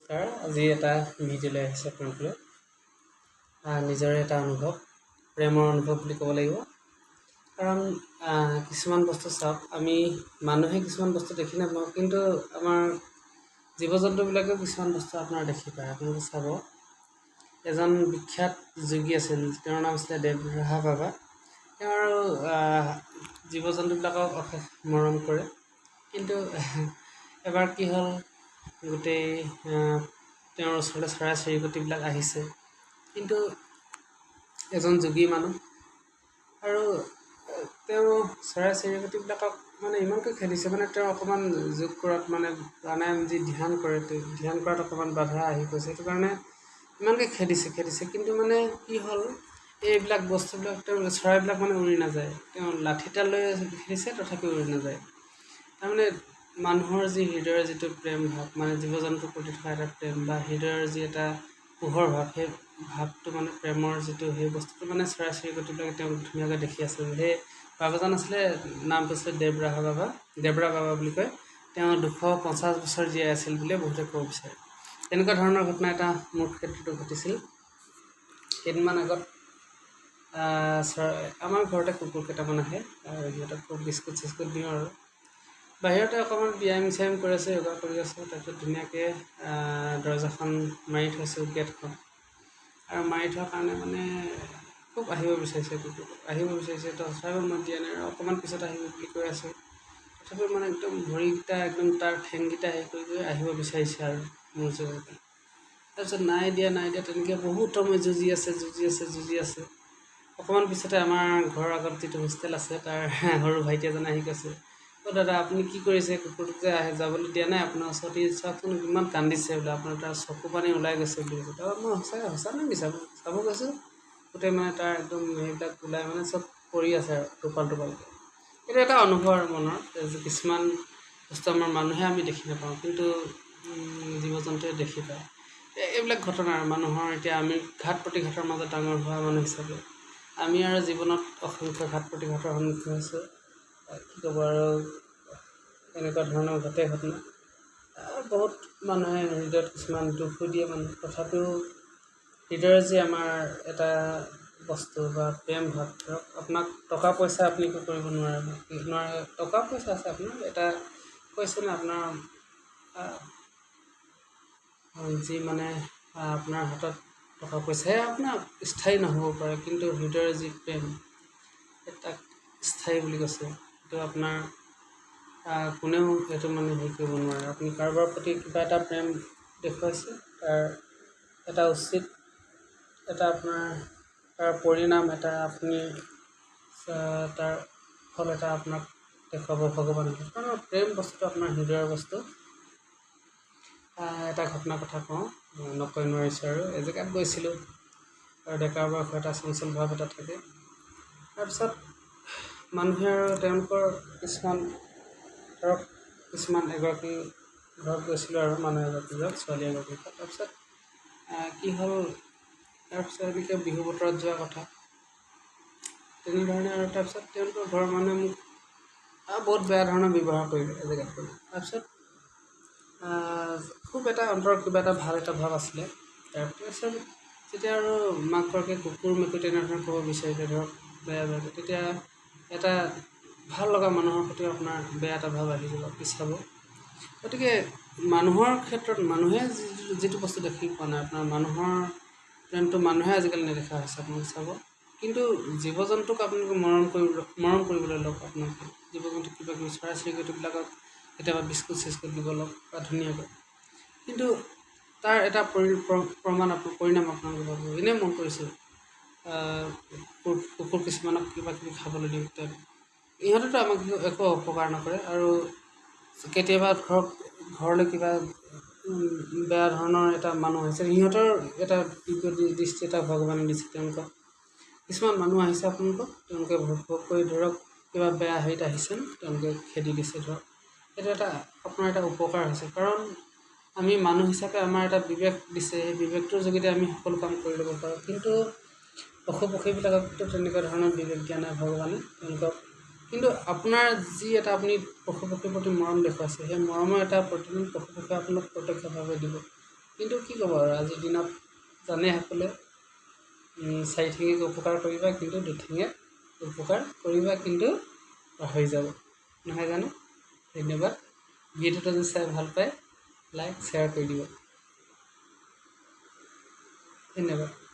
তাৰ আজি এটা ভিডিঅ' লৈ আহিছে আপোনালোকে নিজৰে এটা অনুভৱ প্ৰেমৰ অনুভৱ বুলি ক'ব লাগিব কাৰণ কিছুমান বস্তু চাওক আমি মানুহে কিছুমান বস্তু দেখি নাপাওঁ কিন্তু আমাৰ জীৱ জন্তুবিলাকেও কিছুমান বস্তু আপোনাৰ দেখি পায় আপোনালোকে চাব এজন বিখ্যাত যোগী আছিল তেওঁৰ নাম আছিলে দেৱৰাহা বাবা তেওঁ আৰু জীৱ জন্তুবিলাকক অশেষ মৰম কৰে কিন্তু এবাৰ কি হ'ল গোটেই তেওঁৰ ওচৰলৈ চৰাই চিৰিকটিবিলাক আহিছে কিন্তু এজন যোগী মানুহ আৰু তেওঁ চৰাই চিৰিকটিবিলাকক মানে ইমানকৈ খেদিছে মানে তেওঁ অকণমান যোগ কৰাত মানে প্ৰাণায়াম যি ধ্যান কৰে ধ্যান কৰাত অকণমান বাধা আহি গৈছে সেইটো কাৰণে ইমানকৈ খেদিছে কিন্তু মানে কি হ'ল এইবিলাক বস্তুবিলাক তেওঁ চৰাইবিলাক মানে উৰি নাযায় তেওঁ লাঠিটা লৈ খেদিছে তথাপিও উৰি নাযায় তাৰমানে মানুহৰ যি হৃদয়ৰ যিটো প্ৰেম ভাৱ মানে জীৱ জন্তুৰ প্ৰতি থকা এটা প্ৰেম বা হৃদয়ৰ যি এটা পোহৰ ভাৱ সেই ভাৱটো মানে প্ৰেমৰ যিটো সেই বস্তুটো মানে চৰাই চিৰিকটিবিলাকে তেওঁক ধুনীয়াকৈ দেখি আছে সেই বাবাজন আছিলে নামটো আছিলে দেৱৰাহা বাবা বুলি কয় তেওঁ 250 বছৰ জীয়াই আছিল বুলিয়ে বহুতে ক'ব বিচাৰে তেনেকুৱা ধৰণৰ ঘটনা এটা মোৰ ক্ষেত্ৰতো ঘটিছিল কেইদিনমান আগত আমাৰ ঘৰতে কুকুৰ কেইটামান আহে আৰু সিহঁতক খুব বিস্কুট চিস্কুট দিওঁ আৰু বাহিৰতে অকণমান ব্যায়াম চ্যায়াম কৰি আছে য়োগা কৰি আছে তাৰপিছত ধুনীয়াকৈ দৰ্জাখন মাৰি থৈছোঁ গেটখন আৰু মাৰি থোৱাৰ কাৰণে মানে খুব আহিব বিচাৰিছে কুকুৰটো আহিব বিচাৰিছে তথাপিও মই দিয়া নাই আৰু অকণমান পিছত আহিব বুলি কৈ আছোঁ তথাপিও মানে একদম ভৰিকেইটা একদম তাৰ ঠেংকেইটা হেৰি কৰি আহিব বিচাৰিছে আৰু মোৰ জৰিয়তে তাৰপিছত নাই দিয়া তেনেকৈ বহুত সময় যুঁজি আছে অকণমান পিছতে আমাৰ ঘৰৰ আগত যিটো হোষ্টেল আছে তাৰ সৰু ভাইটি এজন আহি কৈছে দাদা আপুনি কি কৰিছে কুকুৰটোক যে যাবলৈ দিয়া নাই আপোনাৰ ওচৰতে চাওকচোন কিমান কান্দিছে বোলে আপোনাৰ তাৰ চকু পানী ওলাই গৈছে বুলি কৈছে তাৰপৰা মই সঁচা নে মিছা চাব গৈছোঁ গোটেই মানে তাৰ একদম সেইবিলাক ওলাই মানে চব পৰি আছে আৰু টোপালকৈ এইটো এটা অনুভৱ আৰু মনৰ যে কিছুমান বস্তু আমাৰ মানুহে আমি দেখি নাপাওঁ কিন্তু জীৱ জন্তুৱে দেখি পায় এইবিলাক ঘটনা আৰু মানুহৰ এতিয়া আমি ঘাট প্ৰতিঘাতৰ মাজত ডাঙৰ হোৱা মানুহ হিচাপে আমি আৰু জীৱনত অসংখ্য ঘাট প্ৰতিঘাতৰ সন্মুখীন হৈছোঁ কি ক'ব আৰু এনেকুৱা ধৰণৰ ঘটনা বহুত মানুহে হৃদয়ত কিছুমান দুখো দিয়ে মানুহ তথাপিও হৃদয়ৰ যি আমাৰ এটা বস্তু বা প্ৰেম ভাৱ ধৰক আপোনাক টকা পইচা আপুনি একো কৰিব নোৱাৰে টকা পইচা আছে আপোনাৰ এটা কৈছে ন আপোনাৰ যি মানে আপোনাৰ হাতত টকা পইচাহে আপোনাৰ স্থায়ী নহ'ব পাৰে কিন্তু হৃদয়ৰ যি প্ৰেম তাক স্থায়ী বুলি কৈছে সেইটো আপোনাৰ কোনেও সেইটো মানে হেৰি কৰিব নোৱাৰে আপুনি কাৰোবাৰ প্ৰতি কিবা এটা প্ৰেম দেখুৱাইছে তাৰ এটা উচিত এটা আপোনাৰ তাৰ পৰিণাম এটা আপুনি তাৰ ফল এটা আপোনাক দেখুৱাব ভগৱানে কাৰণ প্ৰেম বস্তুটো আপোনাৰ হৃদয়ৰ বস্তু এটা ঘটনাৰ কথা কওঁ নকৈ নোৱাৰিছোঁ আৰু এজেগাত গৈছিলোঁ আৰু ডেকাৰ বয়সৰ এটা চঞ্চল ভাৱ এটা থাকে তাৰপিছত মানুহে আৰু তেওঁলোকৰ কিছুমান ধৰক এগৰাকী ঘৰত গৈছিলোঁ আৰু মানুহ এগৰাকী ঘৰত ছোৱালী এগৰাকী ঘৰত তাৰপিছত কি হ'ল তাৰপিছত এনেকৈ বিহু বতৰত যোৱা কথা তেনেধৰণে আৰু তাৰপিছত তেওঁলোকৰ ঘৰৰ মানুহে মোক বহুত বেয়া ধৰণৰ ব্যৱহাৰ কৰিলে এজেগাত কৰি তাৰপিছত খুব এটা অন্তৰত কিবা এটা ভাল এটা ভাৱ আছিলে তাৰপিছত যেতিয়া আৰু মাক গৰাকীয়ে কুকুৰ মেকুৰী তেনেধৰণে ক'ব বিচাৰিলে ধৰক বেয়াকৈ তেতিয়া এটা ভাল লগা মানুহৰ প্ৰতি আপোনাৰ বেয়া এটা ভাৱ আহি যাব পিছাব গতিকে মানুহৰ ক্ষেত্ৰত মানুহে যিটো বস্তু দেখি পোৱা নাই আপোনাৰ মানুহৰ প্ৰেমটো মানুহে আজিকালি নেদেখা হৈছে আপোনালোকে চাব কিন্তু জীৱ জন্তুক আপোনালোকে মৰম কৰিবলৈ লওক আপোনালোকে জীৱ জন্তুক কিবা কিবি চৰাই চিৰিকটিবিলাকক কেতিয়াবা বিস্কুট চিস্কুট দিব লওক বা ধুনীয়াকৈ কিন্তু তাৰ এটা পৰিণাম আপোনালোকে পাব এনেই মন কৰিছোঁ কুকুৰ কিছুমানক কিবা কিবি খাবলৈ দিওঁ ইহঁতেতো আমাক একো অপকাৰ নকৰে আৰু কেতিয়াবা ধৰক ঘৰলৈ কিবা বেয়া ধৰণৰ এটা মানুহ আহিছে সিহঁতৰ এটা দৃষ্টি এটা ভগৱানে দিছে তেওঁলোকক কিছুমান মানুহ আহিছে আপোনালোকক তেওঁলোকে ভোগ কৰি ধৰক কিবা বেয়া হেৰিত আহিছে তেওঁলোকে খেদি দিছে ধৰক সেইটো এটা আপোনাৰ এটা উপকাৰ হৈছে কাৰণ আমি মানুহ হিচাপে আমাৰ এটা বিবেক দিছে সেই বিবেকটোৰ যোগেদি আমি সকলো কাম কৰি ল'ব পাৰোঁ কিন্তু পশু পক্ষীবিলাকতো তেনেকুৱা ধৰণৰ বিবেক দিয়া নাই ভগৱানে তেওঁলোকক কিন্তু আপোনাৰ যি এটা আপুনি পশু পক্ষীৰ প্ৰতি মৰম দেখুৱাইছে সেই মৰমৰ এটা প্ৰতিদিন পশু পক্ষীয়ে আপোনাক প্ৰত্যক্ষভাৱে দিব কিন্তু কি ক'ব আৰু আজিৰ দিনত জানে সকলোৱে চাৰিঠেঙিক উপকাৰ কৰিবা কিন্তু দুঠেঙিক উপকাৰ কৰিবা কিন্তু পাহৰি যাব নহয় জানো। ধন্যবাদ। ভিডিঅ'টো যদি চাই ভাল পায় লাইক শ্বেয়াৰ কৰি দিব। ধন্যবাদ।